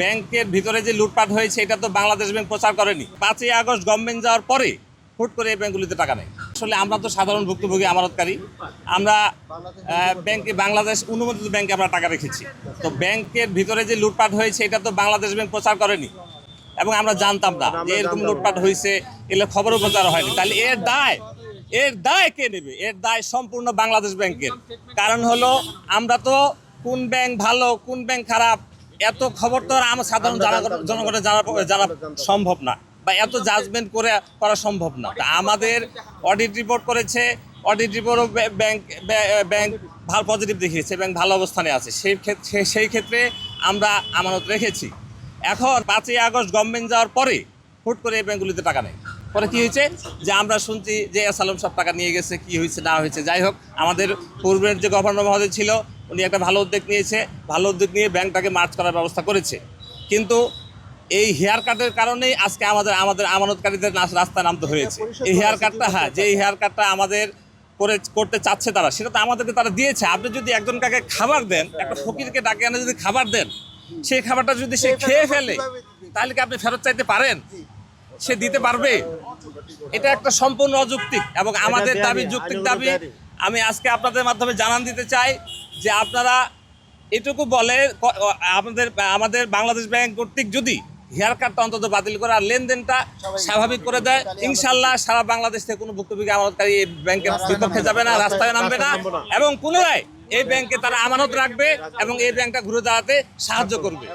ব্যাংকের ভিতরে যে লুটপাট হয়েছে এটা তো বাংলাদেশ ব্যাংক প্রচার করেনি। 5ই আগস্ট গভর্নমেন্ট যাওয়ার পরে হুট করে এই ব্যাংকগুলিতে টাকা নেই। আসলে আমরা তো সাধারণ ভুক্তভোগী আমানতকারী, আমরা ব্যাংকে বাংলাদেশ অনুমোদিত ব্যাংকে আমরা টাকা রেখেছি। তো ব্যাংকের ভিতরে যে লুটপাট হয়েছে এটা তো বাংলাদেশ ব্যাংক প্রচার করেনি এবং আমরা জানতাম না যে এরকম লুটপাট হয়েছে, এগুলো খবরও প্রচার হয়নি। তাহলে এর দায় কে নেবে? এর দায় সম্পূর্ণ বাংলাদেশ ব্যাংকের। কারণ হলো আমরা তো কোন ব্যাংক ভালো কোন ব্যাংক খারাপ এত খবর তো আর আমার সাধারণ জনগণের জানা সম্ভব না, বা এত জাজমেন্ট করা সম্ভব না। তা আমাদের অডিট রিপোর্ট করেছে, অডিট রিপোর্টও ব্যাংক ভালো পজিটিভ দেখিয়েছে, ব্যাংক ভালো অবস্থানে আছে। সেই ক্ষেত্রে আমরা আমানত রেখেছি। এখন 5ই আগস্ট গভর্নমেন্ট যাওয়ার পরে হুট করে এই ব্যাংকগুলিতে টাকা নেই। পরে কী হয়েছে যে আমরা শুনছি যে এসালাম সব টাকা নিয়ে গেছে, কি হয়েছে না হয়েছে। যাই হোক, আমাদের পূর্বের যে গভর্নর মহোদয় ছিল উনি একটা ভালো উদ্যোগ নিয়েছে, ভালো উদ্যোগ নিয়ে ব্যাংকটাকে মার্চ করার ব্যবস্থা করেছে। কিন্তু এই হেয়ার কাটের কারণেই আজকে আমাদের আমানতকারীদের রাস্তায় নামতে হয়েছে। এই হেয়ার কাটটা, যে এই হেয়ার কাটটা আমাদের করতে চাচ্ছে তারা, সেটা তো আমাদেরকে তারা দিয়েছে। আপনি যদি একজন কাকে খাবার দেন, একটা ফকিরকে ডাকে আনে যদি খাবার দেন, সেই খাবারটা যদি সে খেয়ে ফেলে তাহলে কি আপনি ফেরত চাইতে পারেন? সে দিতে পারবে? এটা একটা সম্পূর্ণ অযৌক্তিক এবং আমাদের দাবি যৌক্তিক দাবি। আমি আজকে আপনাদের মাধ্যমে জানান দিতে চাই যে আপনারা এটুকু বলে আমাদের বাংলাদেশ ব্যাংক কর্তৃক যদি হেয়ার কাটটা অন্তত বাতিল করে আর লেনদেনটা স্বাভাবিক করে দেয়, ইনশাল্লাহ সারা বাংলাদেশ থেকে কোনো ভুক্তভোগী আমানতকারী এই ব্যাংকের বিপক্ষে যাবে না, রাস্তায় নামবে না, এবং পুনরায় এই ব্যাংকে তারা আমানত রাখবে এবং এই ব্যাংকটা ঘুরে দাঁড়াতে সাহায্য করবে।